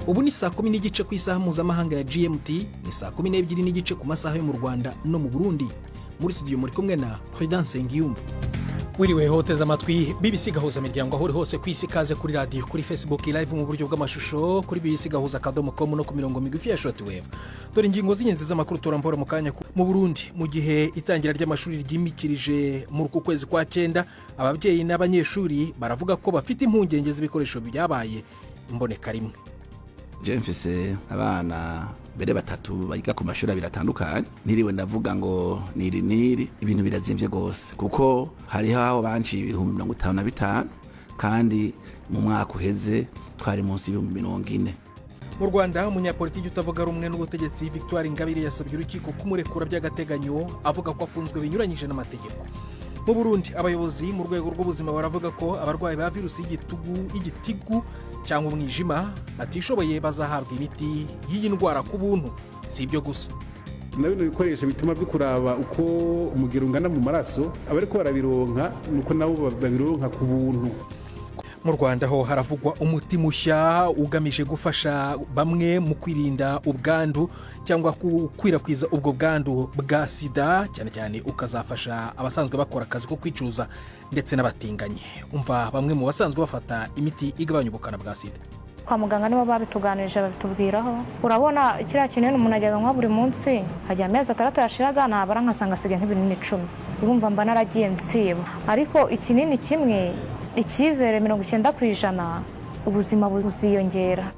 ubu ni saa 10 n'igice ku isaha mpuzamahanga ya GMT, ni saa 12 n'igice ku masaha yo mu Rwanda no mu Burundi. Muri studio muri kumwe na Prudence Ngiyumva. Wiriwe hoteza amatwi BBC gahuza miryango aho hose ku isi, kaze kuri radio, kuri Facebook live mu buryo bw'amashusho, kuri bbcgahuza.com no ku mirongo migufi ya shortwave. Dore ingingo z'ingenzi z'amakuru turambora mu kanya. Mu Burundi, mu gihe itangira ry'amashuri ryimikirije muri uku kwezi kwa 9, ababyeyi n'abanyeshuri baravuga ko bafite impungenge z'ibikoresho byabaye imboneka rimwe. Mfise abana bere batatu bayiga ku mashuri abiri atandukanye, niriwe ndavuga ngo niri ibintu birazimvye gose, kuko hari aho banci 55 kandi mu mwaka uheze twari munsi y'40. Mu Rwanda, umunyapolitiki utavuga rumwe n'ubutegetsi Victoire Ingabire yasabye urukiko kumurekura by'agateganyo, avuga ko afunzwe binyuranyije n'amategeko. Mu Burundi, abayobozi mu rwego rw'ubuzima baravuga ko abarwayi ba virusi y'igitigu cyangwa umwijima batishoboye bazahabwa imiti y'iyi ndwara ku buntu. Si ibyo gusa, na bino bikoresho bituma bikuraba uko umugero ungana mu maraso, abariko barabironka nuko nabo babironka ku buntu. Mu Rwanda ho haravugwa umuti mushya ugamije gufasha bamwe mu kwirinda ubwandu cyangwa gukwirakwiza ubwo bwandu bwa sida, cyane cyane ukazafasha abasanzwe bakora akazi ko kwicuza ndetse n'abatinganye. Umva bamwe mu basanzwe bafata imiti igabanya ubukana bwa sida. Kwa muganga nibo babituganirije babitubwiraho. Urabona kiriya kinini umuntu ajyaga nka buri munsi, hajya amezi 6 yashiraga nabara nkasanga asigaye nk'ibinini 10. Urumva mba naragiye nsiba, ariko ikinini kimwe icyizere 90% ubuzima buziyongera.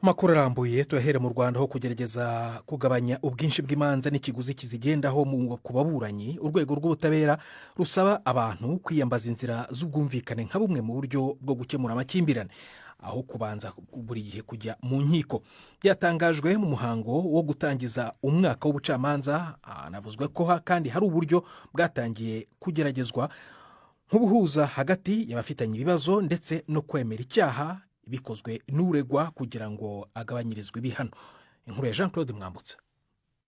Makuru arambuye tuyahere mu Rwanda, ho kugerageza kugabanya ubwinshi bw'imanza n'ikiguzi kizigendaho mu kubaburanyi. Urwego rw'ubutabera rusaba abantu kwiyambaza inzira z'ubwumvikane nka bumwe mu buryo bwo gukemura amakimbirane, aho kubanza buri gihe kujya mu nkiko. Byatangajwe mu muhango wo gutangiza umwaka w'ubucamanza. Navuzwe ko kandi hari uburyo bwatangiye kugeragezwa nk'ubuhuza hagati y'abafitanye ibibazo ndetse no kwemera icyaha bikozwe n'uregwa kugira ngo agabanyirizwe ibihano. Inkuru ya Jean Claude Mwambutsa.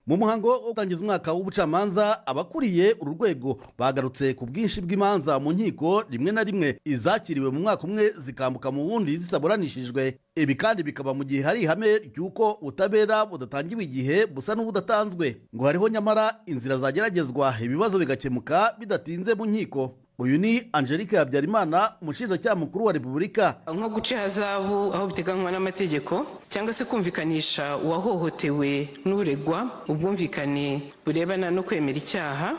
Mu muhango wo gutangiza umwaka w'ubucamanza, abakuriye uru rwego bagarutse ku bwinshi bw'imanza mu nkiko, rimwe na rimwe izakiriwe mu mwaka umwe zikambuka mu wundi zitaburanishijwe. Ibi kandi bikaba mu gihe hari ihame ry'uko ubutabera budatangiwe igihe busa n'ubudatanzwe, ngo hariho nyamara inzira zageragezwa ibibazo bigakemuka bidatinze mu nkiko. Uyu ni Angelique Habyarimana, umushinjacyaha mukuru wa Repubulika. Nko guca hazabu aho biteganywa n'amategeko, cyangwa se kumvikanisha uwahohotewe n'uregwa, ubwumvikane burebana no kwemera icyaha,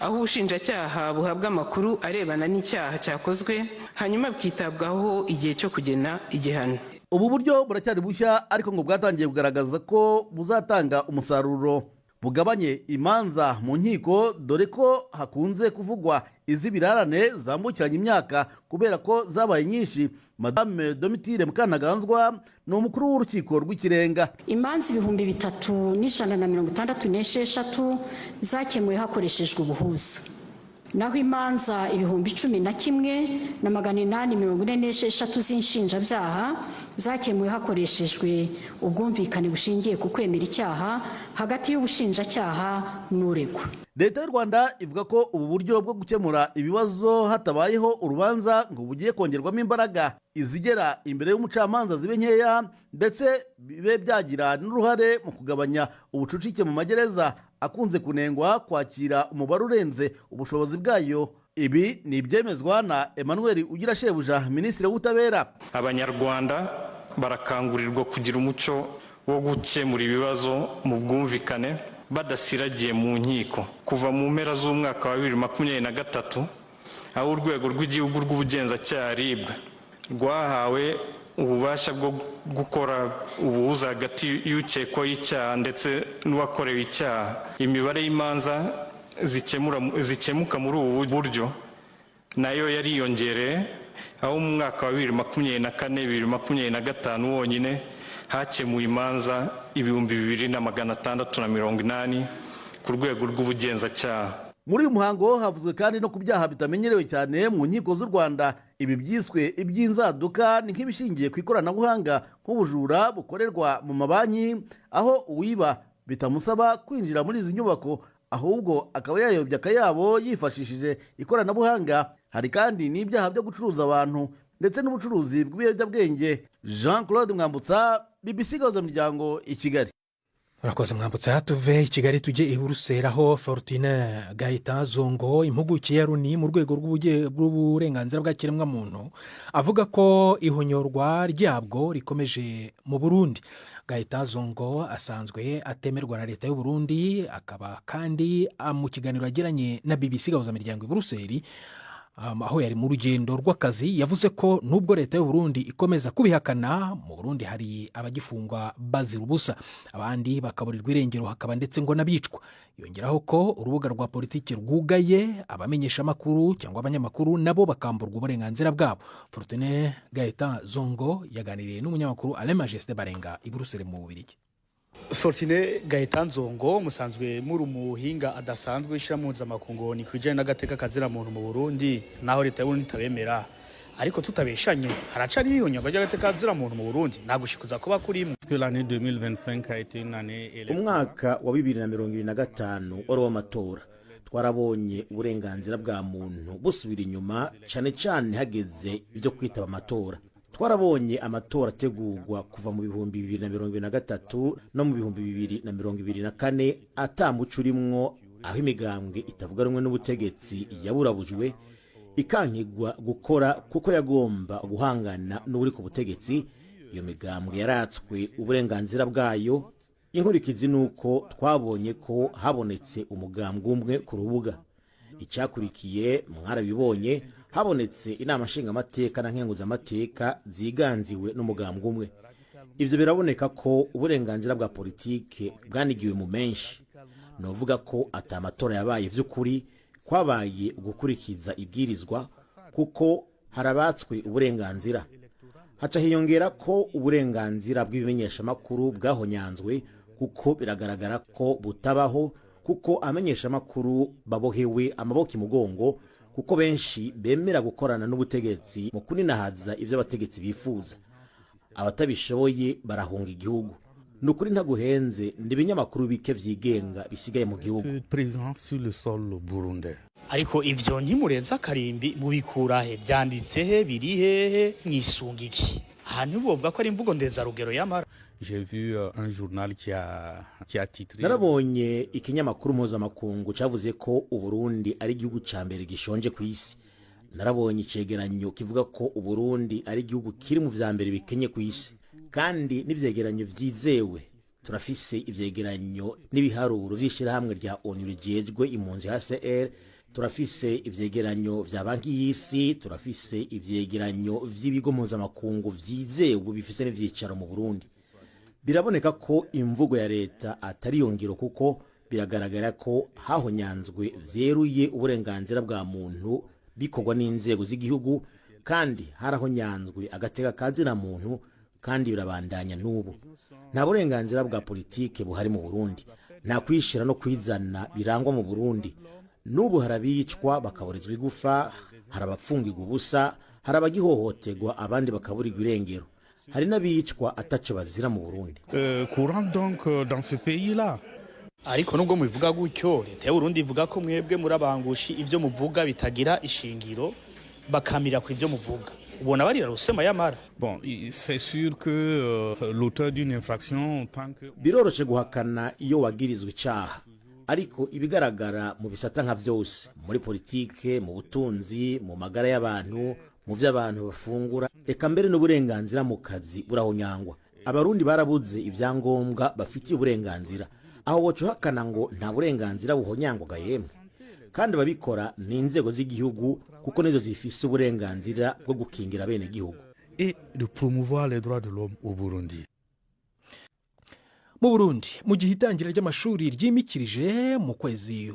aho ubushinjacyaha buhabwa amakuru arebana n'icyaha cyakozwe, hanyuma bikitabwaho igihe cyo kugena igihano. Ubu buryo buracyari bushya, ariko ngo bwatangiye kugaragaza ko buzatanga umusaruro, bugabanye imanza mu nkiko, dore ko hakunze kuvugwa iz'ibirarane zambukiranya imyaka kubera ko zabaye nyinshi. Madame Domitire Mukantaganzwa ni umukuru w'urukiko rw'ikirenga. Imanza 3166 zakemuwe hakoreshejwe ubuhuza, naho imanza 11846 z'inshinjabyaha zakemuwe hakoreshejwe ubwumvikane bushingiye ku kwemera icyaha hagati y'ubushinjacyaha n'uregwa. Leta y'u Rwanda ivuga ko ubu buryo bwo gukemura ibibazo hatabayeho urubanza ngo bugiye kongerwamo imbaraga, izigera imbere y'umucamanza zibe nkeya, ndetse bibe byagira n'uruhare mu kugabanya ubucucike mu magereza akunze kunengwa kwakira umubare urenze ubushobozi bwayo. Ibi ni ibyemezwa na Emmanuel Ugirashebuja, Minisitiri w'Ubutabera. Abanyarwanda barakangurirwa kugira umuco wo gukemura ibibazo mu bwumvikane badasiragiye mu nkiko. Kuva mu mpera z'umwaka wa 2023, aho urwego rw'igihugu rw'ubugenzacyaha RIB rwahawe ububasha bwo gukora ubuhuza hagati y'ukekwaho icyaha ndetse n'uwakorewe icyaha, imibare y'imanza zikemuka muri ubu buryo nayo yariyongereye, aho mu mwaka wa 2024-2025 wonyine hakemuwe imanza 2680 ku rwego rw'ubugenzacyaha. Muri uyu muhango havuzwe kandi no ku byaha bitamenyerewe cyane mu nkiko z'u Rwanda. Ibi byiswe iby'inzaduka ni nk'ibishingiye ku ikoranabuhanga, nk'ubujura bukorerwa mu mabanki, aho uwiba bitamusaba kwinjira muri izi nyubako, ahubwo akaba yayobya akayabo yifashishije ikoranabuhanga. Hari kandi n'ibyaha byo gucuruza abantu ndetse n'ubucuruzi bw'ibiyobyabwenge. Jean Claude Mwambutsa, BBC Gahuzamiryango, i Kigali. Murakoze Mwambutsa. Tuve i Kigali tujye i Buruseli, aho Fortune Gaëtan Zongo, impuguke ya Loni mu rwego rw'uburenganzira bwa kiremwamuntu, avuga ko ihonyorwa ryabwo rikomeje mu Burundi. Gaëtan Zongo asanzwe atemerwa na leta y'u Burundi, akaba kandi mu kiganiro yagiranye na BBC Gahuzamiryango i Buruseli, aho yari mu rugendo rw'akazi, yavuze ko nubwo leta y'u Burundi ikomeza kubihakana, mu Burundi hari abagifungwa bazira ubusa, abandi bakaburirwa irengero, hakaba ndetse ngo n'abicwa. Yongeraho ko urubuga rwa politiki rwugaye, abamenyesha amakuru cyangwa abanyamakuru nabo bakamburwa uburenganzira bwabo. Fortune Gaëtan Zongo yaganiriye n'umunyamakuru Alain Majesté Barenga i Buruseli mu Bubiligi. Fortune Gaëtan Zongo, musanzwe muri umuhinga adasanzwe ishira mpuzamakungu ni kwijanye n'agateka kazira muntu mu Burundi, naho leta y'u Burundi itabemera. Ariko tutabeshanye, haracari ihonyanga ry'agateka kazira muntu mu Burundi, nagushikuza kuba kuri umwaka wa 2025 oro w'amatora. Twarabonye uburenganzira bwa muntu busubira inyuma, cyane cyane hageze ibyo kwitaba amatora. Twarabonye amatora ategurwa kuva mu 2023 no mu 2024 atamuco urimwo, aho imigambwe itavuga rumwe n'ubutegetsi yaburabujwe, ikankigwa gukora kuko yagomba guhangana n'uri ku butegetsi. Iyo migambwe yaratswe uburenganzira bwayo. Inkurikizi nuko twabonye ko habonetse umugambwe umwe ku rubuga. Icyakurikiye mwarabibonye, habonetse inama nshingamateka na nkenguzamateka ziganziwe n'umugambwe umwe. Ivyo biraboneka ko uburenganzira bwa politike bwanigiwe mu menshi. Novuga ko atamatora yabaye vy'ukuri, kwabaye gukurikiza ibwirizwa, kuko harabatswe uburenganzira. Haca hiyongera ko uburenganzira bw'ibimenyesha makuru bwahonyanzwe, kuko biragaragara ko butabaho, kuko amenyesha makuru babohewe amaboko imugongo, kuko benshi bemera gukorana n'ubutegetsi mu kuninahaza ivyo abategetsi bifuza. Abatabishoboye barahunga igihugu. Nukuri ntaguhenze, ndibinyamakuru bike vyigenga bisigaye mu gihugu. Ariko ivyo ntimurenza akarimbi mubikurahe, byanditse he, biri hehe, mwisunga iki? Ahantu bovuga ko ari imvugo ndeza rugero y'amara. J'ai vu un journal qui a titré. Narabonye ikinyamakuru mpuzamakungu cavuze ko Uburundi ari igihugu ca mbere gishonje ku isi. Narabonye icegeranyo kivuga ko Uburundi ari igihugu kiri mu vya mbere bikenye ku isi, kandi n'ivyegeranyo vyizewe. Turafise ivyegeranyo n'ibiharuro vy'ishirahamwe rya ONU rijejwe impunzi HCR, turafise ivyegeranyo vya banki y'isi, turafise ivyegeranyo vy'ibigo mpuzamakungu vyizewe bifise n'ivyicaro mu Burundi. Biraboneka ko imvugo ya leta atari yongero, kuko biragaragara ko hahonyanzwe vyeruye uburenganzira bwa muntu bikorwa n'inzego z'igihugu, kandi harahonyanzwe agateka kazira muntu, kandi birabandanya n'ubu. Nta burenganzira bwa politike buhari mu Burundi, nta kwishira no kwizana birangwa mu Burundi. N'ubu harabicwa bakaburizwa igufa, harabapfungirwa ubusa, harabagihohoterwa, abandi bakaburirwa irengero. Hari n'abicwa ataco bazira mu Burundi. Courant donc dans ce pays-là. Ariko nubwo mubivuga gutyo, leta y'u Burundi ivuga ko mwebwe murabangushi ivyo muvuga bitagira ishingiro, bakamira ku ivyo muvuga. Ubona barira rusema y'amara. Bon, c'est sûr que l'auteur d'une infraction tant que biroroshe guhakana iyo wagirizwe icaha, ariko ibigaragara mu bisata nka vyose, muri politike, mu butunzi, mu magara y'abantu, mu vy'abantu bafungura, eka mbere n'uburenganzira mu kazi burahonyangwa. Abarundi barabuze ivyangombwa bafitiye uburenganzira, aho wocuhakana ngo nta burenganzira buhonyangwa yemwe. Kandi babikora ni inzego z'igihugu, kuko nizo zifise uburenganzira bwo gukingira bene gihugu et de promouvoir les droits de l'homme au Burundi. Mu Burundi, mu gihe itangira ry'amashuri ryimikirije mu kwezi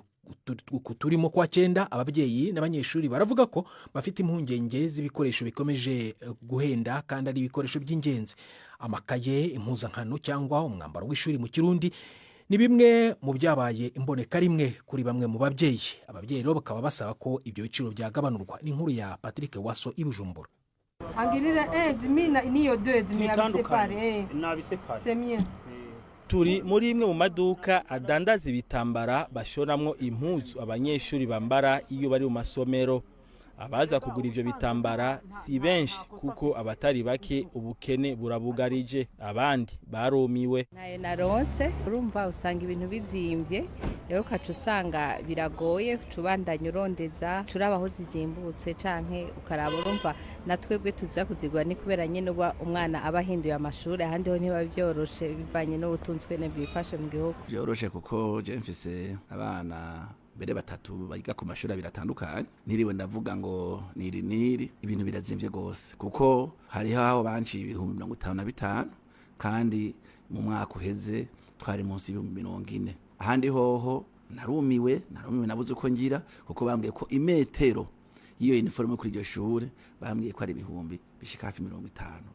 turimo kwa 9, ababyeyi n'abanyeshuri baravuga ko bafite impungenge z'ibikoresho bikomeje guhenda, kandi ari ibikoresho by'ingenzi. Amakaye, impuzankano cyangwa umwambaro w'ishuri mu Kirundi ni bimwe mu byabaye imboneka rimwe kuri bamwe mu babyeyi. Ababyeyi rero bakaba basaba ko ibyo biciro byagabanurwa. Ni inkuru ya Patrick Waso i Bujumbura. Angirira mina niyo 2 nabisepare. C'est mieux. turi muri imwe mu maduka adandaza ibitambara bashoramwo impuzu abanyeshuri bambara iyo bari mu masomero. Abaza kugura ivyo bitambara si benshi kuko abatari bake ubukene burabugarije, abandi barumiwe. Naye naronse urumva usanga ibintu bizimvye, rero kacu usanga biragoye cubandanya urondeza curabaho zizimbutse canke ukaraba urumva natwebwe tuza kuzigura ni kubera nyene umwana aba ahinduye amashuri ahandi ho ntiba byoroshe bivanye n'ubutunzi twene bwifashe mu gihugu. Byoroshe kuko je mfise abana bere batatu bayiga ku mashuri biratandukanye, niriwe ndavuga ngo niri ibintu birazimvye gose kuko hari haho banci 55 kandi mu mwaka uheze twari munsi y'40. Ahandi hoho narumiwe nabuze uko ngira kuko bambwiye ko imetero iyo uniforme kuri iryo shure bambwiye ko ari ibihumbi bishika hafi 50.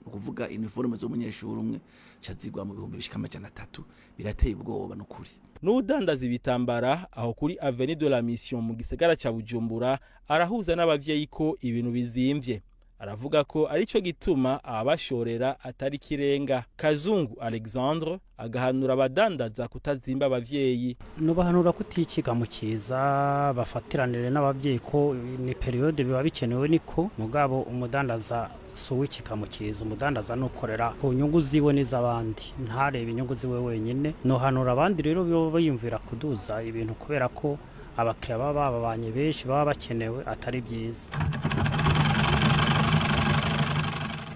Ukuvuga uniforme z'umunyeshuri umwe cazigwa mu bihumbi bishika 300. Birateye ubwoba n'ukuri. N'udandaza ibitambara aho kuri Avenue de la Mission mu gisagara ca Bujumbura arahuza n'abavyeyi ko ibintu bizimvye. Aravuga ko arico gituma abashorera atari kirenga. Kazungu Alexandre agahanura abadandaza kutazimba abavyeyi. Nubahanura kutikiga mu kiza bafatiranire n'abavyeyi ko ni periode biba bikenewe niko mugabo umudandaza suwikika mu kiza, umudandaza nukorera ku nyungu ziwe n'izabandi ntarebe inyungu ziwe wenyine. Nohanura abandi rero bibo bayumvira kuduza ibintu kubera ko abakiriya baba babanye benshi baba bakenewe atari byiza.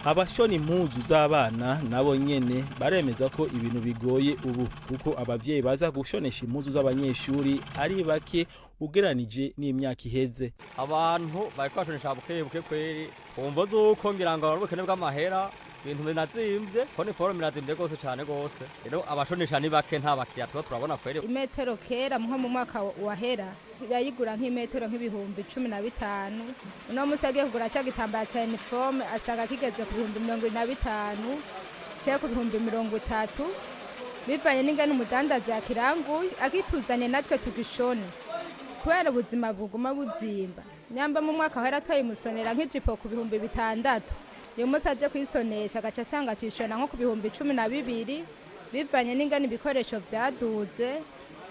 Abashona impuzu z'abana nabo nyene baremeza ko ibintu bigoye ubu kuko abavyeyi baza gushonesha impuzu z'abanyeshuri ari bake ugeranije n'imyaka iheze. Abantu bari kwashonesha buke kweri umvo zuko ngira ngo ubukene bw'amahera ibintu binazimvye ko ni forum irazimvye gose cyane gose, rero abashonesha ni bake nta bakiya turabona kweri. Imetero kera nko mu mwaka wahera yayigura nk'imetero nk'ibihumbi 15, uno musi agiye kugura cya gitambara cya uniforme asanga kigeze ku bihumbi 25 cya ku bihumbi 30 bivanye n'ingene umudandaza yakiranguye akituzanye natwe tugishone kubera ubuzima buguma buzimba. Nyamba mu mwaka wahera twayimusonera nk'ijipo ku bihumbi 6, uyu munsi aje kwisonesha agaca asanga tuyishona nko ku bihumbi 12 bivanye n'ingane ibikoresho byaduze.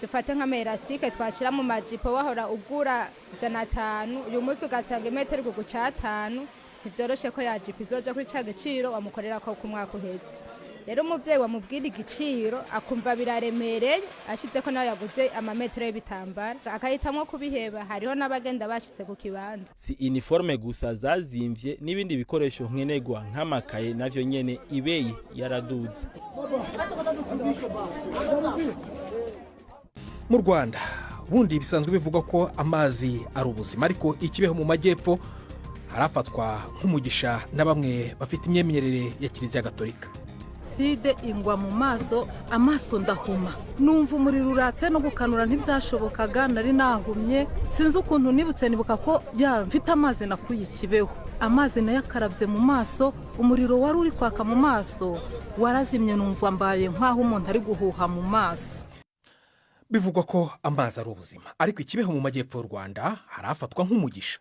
Dufate nk'amerastike twashira mu majipo wahora ugura 500, uyu munsi ugasanga imetero ku 5, ntivyoroshe ko yajipo izoja kuri ca giciro wamukorera ko ku mwaka uheze. Rero umuvyeyi wamubwira igiciro akumva biraremereye ashize ko nawe yaguze amametero y'ibitambara akahitamwo kubiheba. Hariho n'abagenda bashitse ku kibanza. Si uniforme gusa zazimvye n'ibindi bikoresho nkenerwa nk'amakaye navyo nyene ibeyi yaraduze. Mu Rwanda bundi bisanzwe bivugwa ko amazi ari ubuzima, ariko ikibeho mu majyepfo harafatwa nk'umugisha na bamwe bafite imyemerere ya Kiliziya Gatolika. Side ingwa mu maso, amaso ndahuma, numva umuriro uratse no gukanura ntibyashobokaga, nari nahumye sinzi ukuntu nibutse nibuka ko mfite amazi nakuye ikibeho, amazi nayo akarabye mu maso, umuriro wari uri kwaka mu maso warazimye, numva mbaye nk'aho umuntu ari guhuha mu maso. Bivugwa ko amazi ari ubuzima, ariko ikibeho mu majyepfo y'u Rwanda harafatwa nk'umugisha.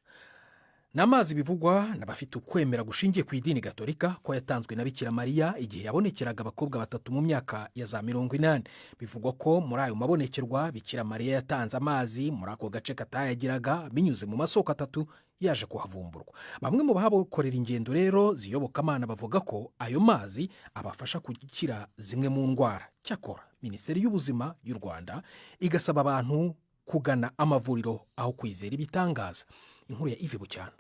N'amazi bivugwa n'abafite ukwemera gushingiye ku idini Gatolika ko yatanzwe na Bikira Mariya igihe yabonekeraga abakobwa 3 mu myaka ya za 80. Bivugwa ko muri ayo mabonekerwa Bikira Mariya yatanze amazi muri ako gace katayagiraga binyuze mu masoko 3 yaje kuhavumburwa. Bamwe mu bahakorera ingendo rero ziyobokamana bavuga ko ayo mazi abafasha gukira zimwe mu ndwara. Cyakora Minisiteri y'Ubuzima y'u Rwanda igasaba abantu kugana amavuriro aho kwizera ibitangaza. Inkuru ya Yves Bucyana.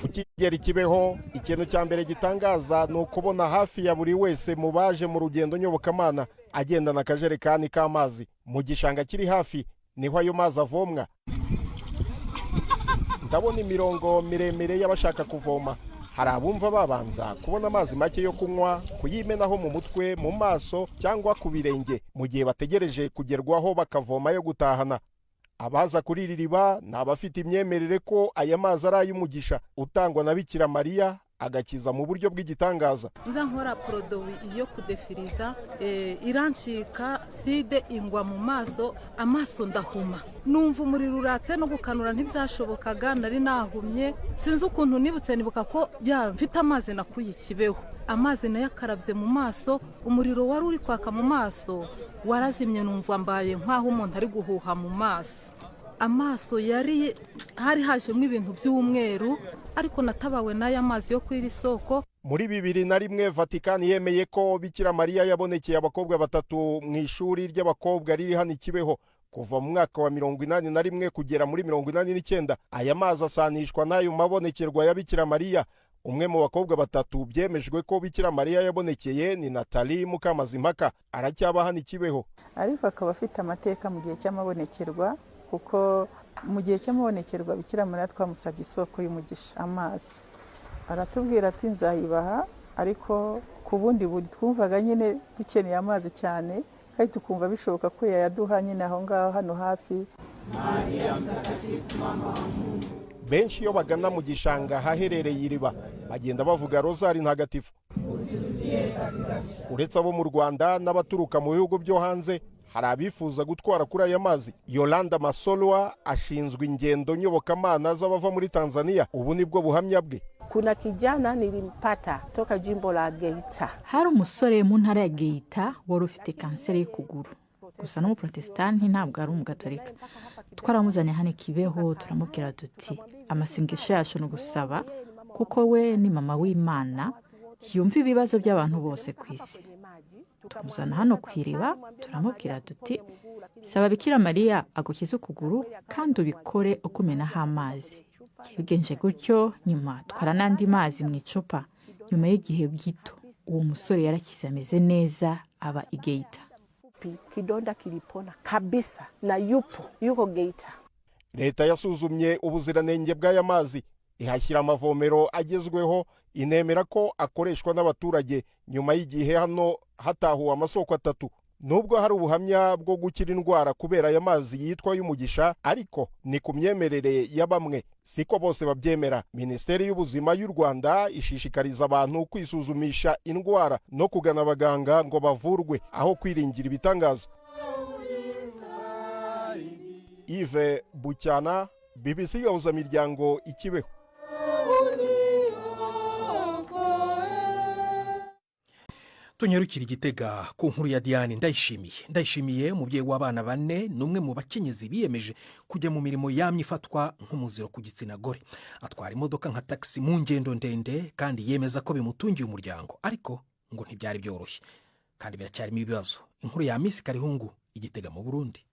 Ukigera Kibeho, ikintu cya mbere gitangaza ni ukubona hafi ya buri wese mu baje mu rugendo nyobokamana agendana akajerekani k'amazi. Mu gishanga kiri hafi niho ayo mazi avomwa. Ndabona imirongo miremire y'abashaka kuvoma. Hari abumva babanza kubona amazi make yo kunywa, kuyimenaho mu mutwe, mu maso cyangwa ku birenge mu gihe bategereje kugerwaho bakavoma yo gutahana. Abaza kuri iri riba ni abafite imyemerere ko aya mazi ari ay'umugisha utangwa na Bikira Mariya, agakiza mu buryo bw'igitangaza. nza nkora porodowi iyo kudefiriza irancika side ingwa mu maso amaso ndahuma numva umuriro uratse no gukanura ntibyashobokaga nari nahumye sinzi ukuntu nibutse nibuka ko mfite amazi nakuye ikibeho amazi nayo akarabye mu maso umuriro wari uri kwaka mu maso warazimye numva mbaye nk'aho umuntu ari guhuha mu maso amaso hari hajemo ibintu by'umweru ariko natabawe n'aya mazi yo kw'iri soko. Muri 2001 Vatikani yemeye ko Bikira Mariya yabonekeye abakobwa batatu mu ishuri ry'abakobwa riri hano Kibeho kuva mu mwaka wa 81 kugera muri 89. Aya mazi asanishwa n'ayo mabonekerwa ya Bikira Mariya. Umwe mu bakobwa batatu byemejwe ko Bikira Mariya yabonekeye ni Nathalie Mukamazimpaka, aracyaba hano Kibeho. Ariko akaba afite amateka mu gihe cy'amabonekerwa, kuko mu gihe cy'amabonekerwa Bikira Mariya twamusabye isoko y'umugisha amazi, aratubwira ati nzayibaha, ariko ku bundi twumvaga nyine dukeneye amazi cyane kandi tukumva bishoboka ko yayaduha nyine aho ngaho hano hafi. Benshi iyo bagana mu gishanga haherereye iriba bagenda bavuga rozari ntagatifu. Uretse abo mu Rwanda n'abaturuka mu bihugu byo hanze, hari abifuza gutwara kuri aya mazi. Yolanda Masolwa ashinzwe ingendo nyobokamana z'abava muri Tanzania, ubu nibwo buhamya bwe. Kuna kijana nilimpata toka jimbo la Geita. Hari umusore mu ntara ya Geita wari ufite kanseri y'ukuguru. Gusa no mu Protestanti ntabwo ari umugatolika. Twaramuzanye hano Kibeho turamubwira tuti amasengesho yacu no gusaba kuko we ni mama w'Imana yumva ibibazo by'abantu bose ku isi. Tumuzana hano kwiriba turamubwira tuti saba Bikira Mariya agukiza ukuguru kandi ubikore ukumenaho amazi. Bigenje gutyo nyuma twara nandi mazi mu icupa. Nyuma y'igihe gito uwo musore yarakize ameze neza aba i Geita. Kidonda kilipona kabisa na yuko Geita. Leta yasuzumye ubuziranenge bw'aya mazi ihashyira amavomero agezweho, inemera ko akoreshwa n'abaturage nyuma y'igihe hano hatahuwe amasoko atatu. Nubwo hari ubuhamya bwo gukira indwara kubera aya mazi yitwa y'umugisha, ariko ni ku myemerere ya bamwe, siko bose babyemera. Minisiteri y'Ubuzima y'u Rwanda ishishikariza abantu kwisuzumisha indwara no kugana abaganga ngo bavurwe aho kwiringira ibitangaza. Yves Bucyana, BBC Gahuzamiryango, Ikibeho. Tunyarukira Igitega ku nkuru ya Diane Ndayishimiye umubyeyi w'abana 4 n'umwe mu bakenyezi biyemeje kujya mu mirimo yamye ifatwa nk'umuziro ku gitsina gore. Atwara imodoka nka taxi mu ngendo ndende kandi yemeza ko bimutungiye umuryango, ariko ngo ntibyari byoroshye kandi biracyarimo ibibazo. Inkuru ya Miss Karihungu, Igitega mu Burundi.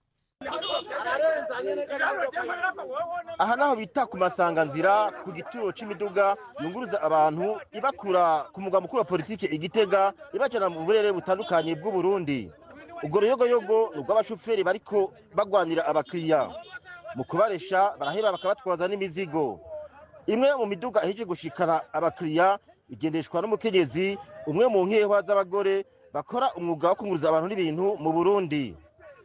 Aha naho bita ku masanganzira ku gituro c'imiduga yunguruza abantu ibakura ku mugwa mukuru wa politike Igitega ibacana mu burere butandukanye bw'u Burundi. Ubwo ruyogoyogo n'ubw'abashoferi bariko bagwanira abakiriya mu kubaresha, baraheba bakabatwaza n'imizigo. Imwe mu miduga ihije gushikana abakiriya igendeshwa n'umukenyezi umwe mu nkehwa z'abagore bakora umwuga wo kunguruza abantu n'ibintu mu Burundi.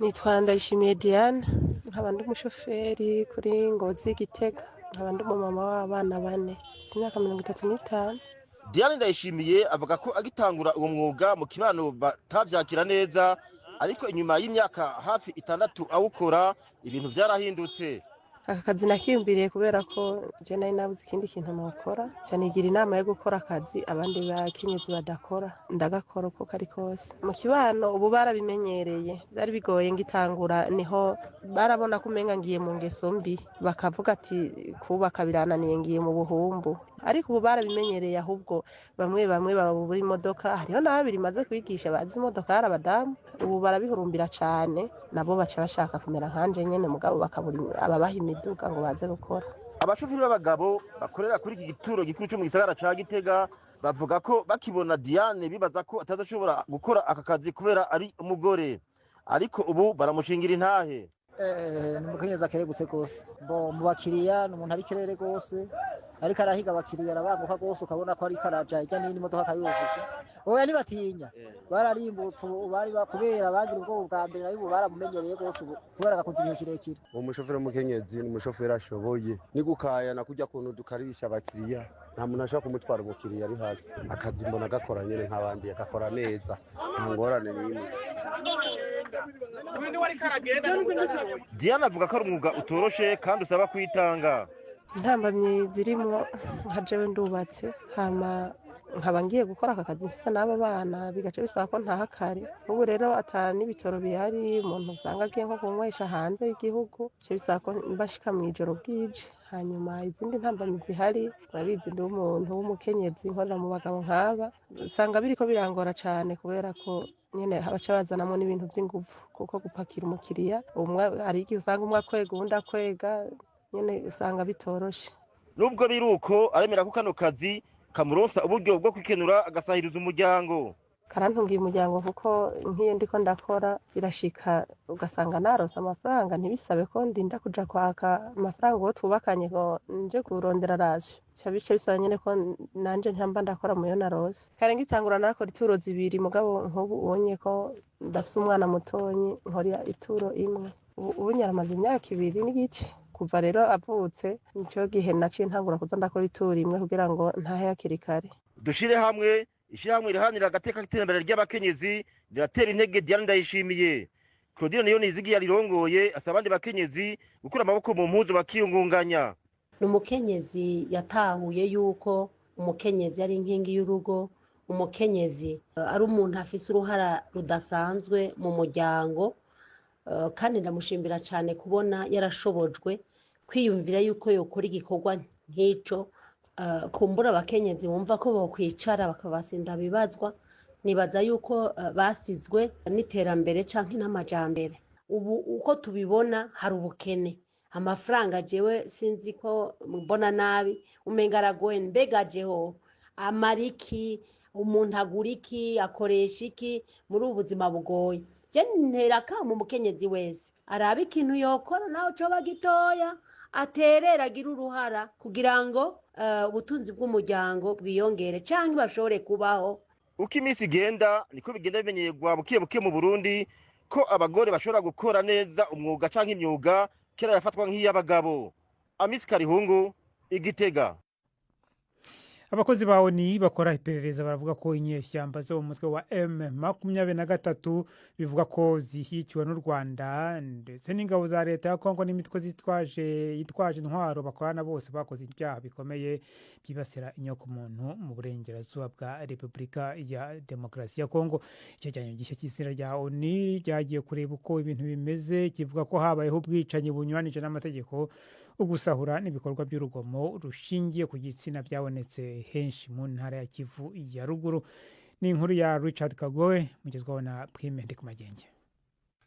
Nitwa Ndayishimiye Diane, nkaba ndi umushoferi kuri Ngozi Gitega, nkaba ndi umumama w'abana 4, imyaka 35. Diane Ndayishimiye avuga ko agitangura uwo mwuga mu kibano batavyakira neza, ariko inyuma y'imyaka hafi 6 awukora ibintu byarahindutse. Aka kazi nakiyumviriye kubera ko je nari nabuze ikindi kintu nokora, cyane igira inama yo gukora akazi abandi bakenyezi badakora, ndagakora uko kari kose. Mu kibano ubu barabimenyereye, byari bigoye ngitangura, niho barabona kumenga ngiye mu ngeso mbi, bakavuga ati kubaka birananiye ngiye mu buhumbu. Ariko ubu barabimenyereye, ahubwo bamwe babura imodoka, hariho n'ababiri maze kwigisha bazi imodoka hari abadamu, ubu barabihurumbira cyane, nabo baca bashaka kumera nkanje nyene, mugabo bakabura ababaha imiduga ngo baze gukora. Abashoferi b'abagabo bakorera kuri iki gituro gikuru cyo mu gisagara ca Gitega bavuga ko bakibona Diane bibaza ko atazashobora gukora aka kazi kubera ari umugore, ariko ubu baramushingira intahe. ni umukenyezi akerebutse rwose mu bakiriya ni umuntu ari kirere rwose ariko arahiga abakiriya arabanguka rwose ukabona ko ariko araja ijya n'indi modoka akayuzuza oya ntibatinya bararimbutse bari kubera bagira ubwoba bwa mbere nayo ubu baramumenyereye rwose kubera agakunze igihe kirekire uwo mushoferi w'umukenyezi ni umushoferi ashoboye ni gukaya na kujya kuntu dukaribisha abakiriya nta muntu ashobora kumutwara umukiriya ari hafi akazi mbona agakora nyine nk'abandi agakora neza nta ngorane n'imwe. Diana avuga ko ari umwuga utoroshe kandi usaba kwitanga. intambamyi zirimo nka jewe ndubatse hama nkaba ngiye gukora aka kazi mfise n'abo bana bigace bisaba ko ntaha kare ubu rero ata n'ibitoro bihari umuntu usanga agiye nko kunywesha hanze y'igihugu bice bisaba ko mbashika mw'ijoro bwije hanyuma izindi ntambamyi zihari urabizi ndi umuntu w'umukenyezi nkorera mu bagabo nk'aba usanga biriko birangora cane kubera ko nyene baca bazanamo n'ibintu vy'inguvu kuko gupakira umukiriya umwe hari igihe usanga umwe akwega uwundi akwega nyene usanga bitoroshe. Nubwo biruko aremera ko kano kazi kamuronsa uburyo bwo kwikenura agasahiriza umuryango. Karantungiye umuryango kuko nk'iyo ndiko ndakora birashika ugasanga naronse amafaranga ntibisabe ko ndinda kuja kwaka amafaranga uwo twubakanye ngo nje kurondera raje bice bisaba nyene ko nanje ntamba ndakora muyo narose kare ngitangura narakora ituro zibiri mugabo nk'ubu ubonye ko ndafise umwana mutonyi nkora ituro imwe ubu nyaramaze imyaka 2 n'igice kuva rero avutse nico gihe naciye ntangura kuza ndakora ituro imwe kugira ngo ntahe hakiri kare. Dushire hamwe ishyirahamwe riharanira agateka k'iterambere ry'abakenyezi riratera intege Diana Ndayishimiye. Claudine niyo nizigiye rirongoye asaba abandi bakenyezi gukura amaboko mu mpuzu bakiyungunganya. Umukenyezi yatahuye yuko umukenyezi ari inkingi y'urugo, umukenyezi ari umuntu afise uruhara rudasanzwe mu muryango, kandi ndamushimbira cyane kubona yarashobojwe kwiyumvira yuko yokora igikorwa nk'ico. Kumbura abakenyezi bumva ko bokwicara bakabasinda bibazwa nibaza yuko basizwe n'iterambere canke n'amajambere. Ubu uko tubibona hari ubukene, amafaranga jewe sinzi ko mbona nabi umenga aragoye mbega jeho amariki umuntu agura iki akoresha iki muri ubu buzima bugoye. Je ntera kama umukenyezi wese araba ikintu yokora naho coba gitoya aterera agira uruhara kugira ngo ubutunzi bw'umuryango bwiyongere cyangwa bashobore kubaho. Uko iminsi igenda niko bigenda bimenyerwa buke buke mu Burundi ko abagore bashobora gukora neza umwuga canke imyuga kera yafatwa nk'iy'abagabo. Amisi Karihungu, Igitega. Abakozi ba ONU bakora iperereza baravuga ko inyeshyamba zo mu mutwe wa M23 bivuga ko zishyikiwe n'u Rwanda ndetse n'ingabo za leta ya Kongo n'imitwe yitwaje intwaro bakorana bose bakoze ibyaha bikomeye byibasira inyoko muntu mu burengerazuba bwa Repubulika ya Demokarasi ya Kongo. Icyegeranyo gishya cy'isira rya ONU ryagiye kureba uko ibintu bimeze kivuga ko habayeho ubwicanyi bunyuranije n'amategeko, ugusahura n'ibikorwa by'urugomo rushingiye ku gitsina byabonetse henshi mu ntara ya Kivu ya ruguru. Ni inkuru ya Richard Kagoe mugezwaho na Prime Ndikumagenge.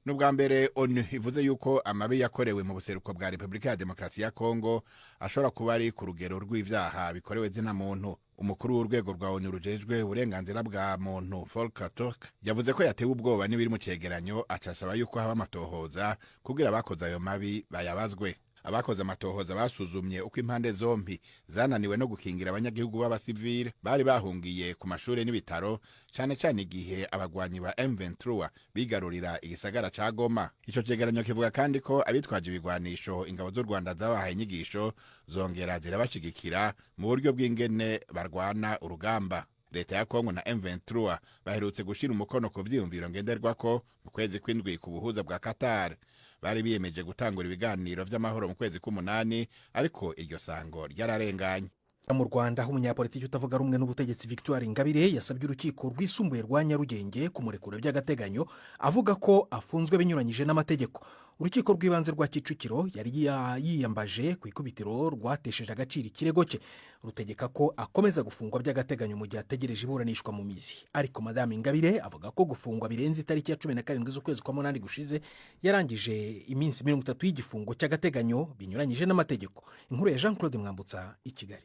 Nubwa mbere ONU ivuze yuko amabi yakorewe mu buseruko bwa Repubulika ya Demokarasi ya Kongo ashobora kuba ari ku rugero rw'ivyaha bikorewe zina muntu. Umukuru w'urwego rwa ONU rujejwe uburenganzira bwa muntu Volker Turk yavuze ko yatewe ubwoba n'ibiri mu cegeranyo, acasaba yuko haba amatohoza kugira abakoze ayo mabi bayabazwe. Abakoze amatohoza basuzumye uko impande zompi zananiwe no gukingira abanyagihugu b'abasivile bari bahungiye ku mashure n'ibitaro, cane cane igihe abagwanyi ba M23 bigarurira igisagara ca Goma. Ico cegeranyo kivuga kandi ko abitwaje ibigwanisho ingabo z'u Rwanda zabahaye inyigisho zongera zirabashigikira mu buryo bw'ingene barwana urugamba. Leta ya Kongo na M23 baherutse gushira umukono ku vyiyumviro ngenderwako mu kwezi kw'indwi ku buhuza bwa Qatar. Bari biyemeje gutangura ibiganiro vy'amahoro mu kwezi k'umunani, ariko iryo sango ryararenganye. Mu Rwanda aho umunyapolitiki utavuga rumwe n'ubutegetsi Victoire Ingabire yasabye urukiko rwisumbuye rwa Nyarugenge kumurekura by'agateganyo avuga ko afunzwe binyuranyije n'amategeko. Urukiko rw'ibanze rwa Kicukiro yari yiyambaje ku ikubitiro rwatesheje agaciro ikirego cye, rutegeka ko akomeza gufungwa by'agateganyo mu gihe ategereje iburanishwa mu mizi. Ariko Madame Ingabire avuga ko gufungwa birenze itariki ya 17 z'ukwezi kwa munani gushize yarangije iminsi 30 y'igifungo cy'agateganyo binyuranyije n'amategeko. Inkuru ya Jean Claude Mwambutsa i Kigali.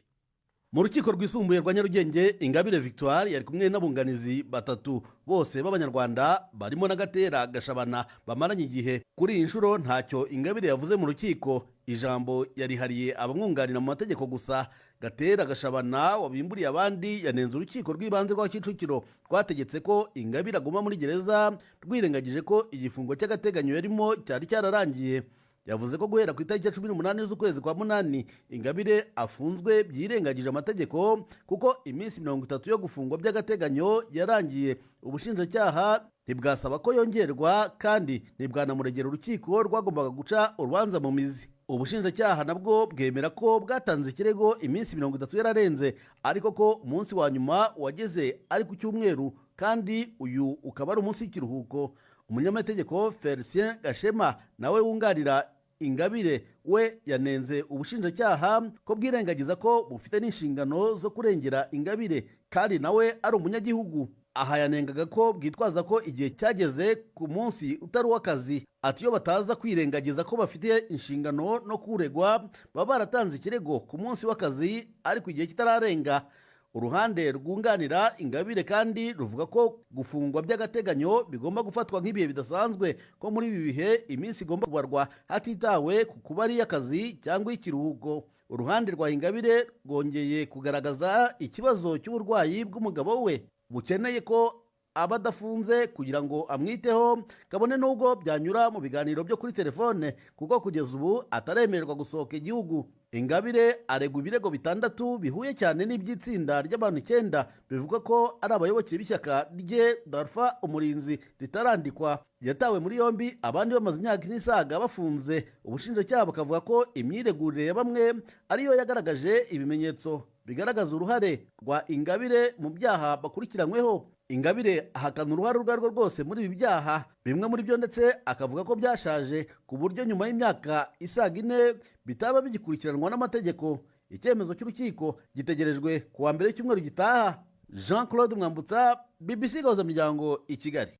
mu rukiko rwisumbuye rwa Nyarugenge Ingabire Victoire yari kumwe n'abunganizi batatu bose b'abanyarwanda barimo na Gatera Gashabana bamaranye igihe. Kuri iyi nshuro ntacyo Ingabire yavuze mu rukiko, ijambo yarihariye abamwunganira mu mategeko gusa. Gatera Gashabana wabimburiye abandi yanenze urukiko rw'ibanze rwa Kicukiro rwategetse ko Ingabire aguma muri gereza rwirengagije ko igifungo cy'agateganyo yarimo cyari cyararangiye. Yavuze ko guhera ku itariki ya 18 z'ukwezi kwa munani Ingabire afunzwe byirengagije amategeko kuko iminsi 30 yo gufungwa by'agateganyo yarangiye. Ubushinjacyaha ntibwasaba ko yongerwa kandi ntibwanamuregera urukiko rwagombaga guca urubanza mu mizi. Ubushinjacyaha nabwo bwemera ko bwatanze ikirego iminsi 30 yararenze, ariko ko umunsi wa nyuma wageze ari ku cyumweru kandi uyu ukaba ari umunsi w'ikiruhuko. Umunyamategeko Felicien Gashema nawe wunganira Ingabire we yanenze ubushinjacyaha ko bwirengagiza ko bufite n'inshingano zo kurengera Ingabire kandi nawe ari umunyagihugu. Aha yanengaga ko bwitwaza ko igihe cyageze ku munsi utari w'akazi, ati iyo bataza kwirengagiza ko bafite inshingano no kuregwa baba baratanze ikirego ku munsi w'akazi ariko igihe kitararenga. Uruhande rwunganira Ingabire kandi ruvuga ko gufungwa by'agateganyo bigomba gufatwa nk'ibihe bidasanzwe, ko muri ibi bihe iminsi igomba kubarwa hatitawe ku kuba ari iy'akazi cyangwa ikiruhuko. Uruhande rwa Ingabire rwongeye kugaragaza ikibazo cy'uburwayi bw'umugabo we bukeneye ko aba adafunze kugira ngo amwiteho, kabone n'ubwo byanyura mu biganiro byo kuri telefone kuko kugeza ubu ataremererwa gusohoka igihugu. Ingabire aregwa ibirego 6 bihuye cyane n'iby'itsinda ry'abantu 9 bivuga ko ari abayoboke b'ishyaka rye Darfa Umurinzi ritarandikwa. Yatawe muri yombi, abandi bamaze imyaka n'isaga bafunze. Ubushinjacyaha bukavuga ko imyiregurire ya bamwe ariyo yagaragaje ibimenyetso bigaragaza uruhare rwa Ingabire mu byaha bakurikiranyweho. Ingabire ahakana uruhare urwo arirwo rwose muri ibi byaha, bimwe muri byo ndetse akavuga ko byashaje ku buryo nyuma y'imyaka isaga 4 bitaba bigikurikiranwa n'amategeko. Icyemezo cy'urukiko gitegerejwe ku wa mbere cy'umweru gitaha. Jean Claude Mwambutsa, BBC Gahuza Miryango, i Kigali.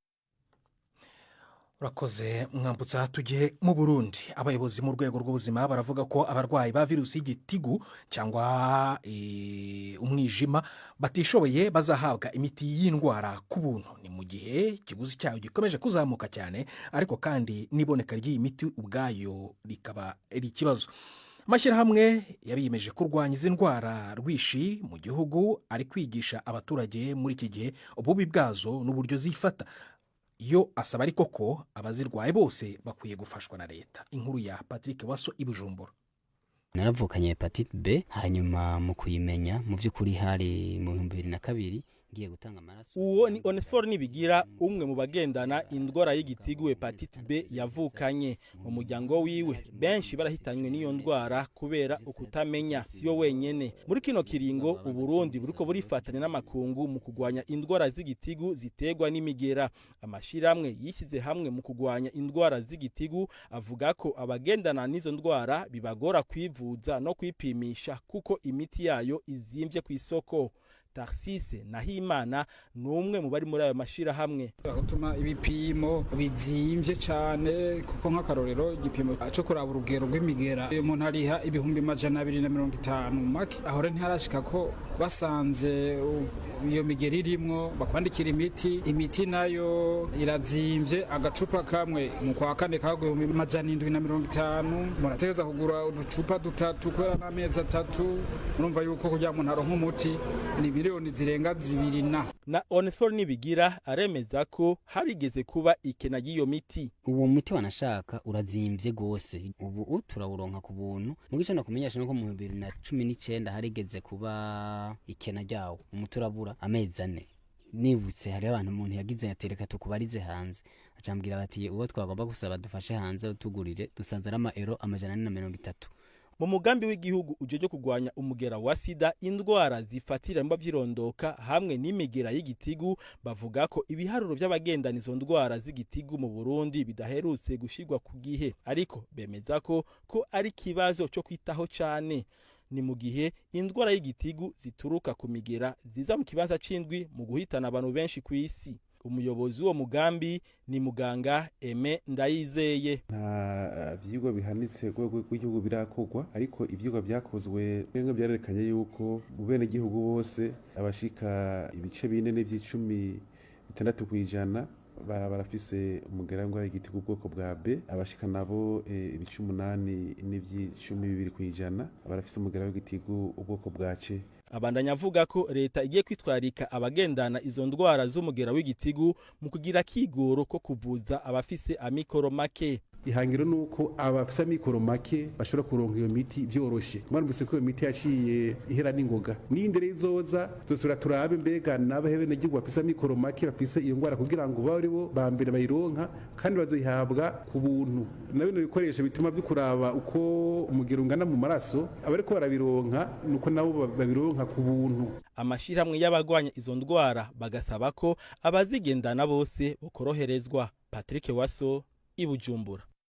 Urakoze Mwambutsa. Tugiye mu Burundi. Abayobozi mu rwego rw'ubuzima baravuga ko abarwayi ba virusi y'igitigu cyangwa umwijima batishoboye bazahabwa imiti y'indwara ku buntu. Ni mu gihe ikiguzi cyayo gikomeje kuzamuka cyane, ariko kandi n'iboneka ry'iyi miti ubwayo rikaba ari ikibazo. Amashyirahamwe yabiyemeje kurwanya izi ndwara rwishi mu gihugu ari kwigisha abaturage muri iki gihe ububi bwazo n'uburyo zifata. Yo asaba ariko ko abazirwaye bose bakwiye gufashwa na leta. Inkuru ya Patrick Waso i Bujumbura. Naravukanye hepatite B, hanyuma mu kuyimenya mu by'ukuri hari mu 2002 ngiye gutanga amaraso. Uwo ni Onesphore Nibigira, umwe mu bagendana indwara y'igitigu hepatite B yavukanye. Mu muryango wiwe benshi barahitanywe n'iyo ndwara kubera ukutamenya. Siyo wenyene. Muri kino kiringo Uburundi buriko burifatanya n'amakungu mu kugwanya indwara z'igitigu ziterwa n'imigera. Amashiramwe yishyize hamwe mu kugwanya indwara z'igitigu avuga ko abagendana n'izo ndwara bibagora kwivuza no kwipimisha kuko imiti yayo izimvye ku isoko. Tarsise Nahimana numwe mu bari muri ayo mashira hamwe. Gutuma ibipimo bizimvye cyane kuko nk'akarorero igipimo cyo kuraba urugero rw'imigera umuntu ariha ibihumbi 250 make, aho rero ntiharashika ko basanze iyo migera irimwo bakwandikira imiti nayo irazimvye. Agacupa kamwe mu kwa kane kagwe 750, murategeza kugura uducupa 3 kwera n'amezi 3. Urumva yuko kugira umuntu aronka umuti ni miliyoni zirenga 2 na Onesphore Nibigira aremeza ko harigeze kuba ikena y'iyo miti. Uwo muti wanashaka urazimvye gose, ubu turawuronka ku buntu. Mugice no kumenyesha nuko mu 2019 harigeze kuba ikena ryawo, umuti urabura amezi 4. Nibutse hari abantu umuntu yagize yatereka tukubarize hanze, acambwira bati uwo twagomba gusaba dufashe hanze tugurire, dusanze ari €430. Mu mugambi w'igihugu ujeje kugwanya umugera wa sida, indwara zifatira mba vyirondoka hamwe n'imigera y'igitigu, bavuga ko ibiharuro by'abagendana izo ndwara z'igitigu mu Burundi bidaherutse gushirwa ku gihe, ariko bemeza ko ari kibazo cyo kwitaho cyane. Ni mu gihe indwara y'igitigu zituruka ku migera ziza mu kibanza c'indwi mu guhitana abantu benshi ku isi. umuyobozi w'uwo mugambi ni muganga Aime Ndayizeye. nta vyigwa bihanitse rw'igihugu birakorwa, ariko ivyigwa vyakozwe bimwe vyarerekanye yuko mu bene gihugu bose abashika ibice 4.6 kw'ijana barafise umugera w'ingwara y'igitigu ubwoko bwa B, abashika nabo ibice 8.2 kw'ijana barafise umugera w'igitigu ubwoko bwa C. Abandanya avuga ko leta igiye kwitwarika abagendana izo ndwara z'umugera w'igitigu mu kugira kigoro ko kuvuza abafise amikoro make. Ihangiro nuko abafisa mikoro make bashobora kuronka iyo miti vyoroshe. Mwarumvise ko iyo miti yaciye ihera n'ingoga. N'indere izoza tuzosura turabe mbega n'abahebe n'igirwa bafisa mikoro make bafise iyo ngwara kugira ngo bari bo bambere bayironka kandi bazoyihabwa ku buntu. Na bino bikoresho bituma vy'ukuraba uko umugero ungana mu maraso abariko barabironka nuko nabo babironka ku buntu. Amashirahamwe y'abagwanya izo ndwara bagasaba ko abazigendana bose bokoroherezwa. Patrick Waso, i Bujumbura.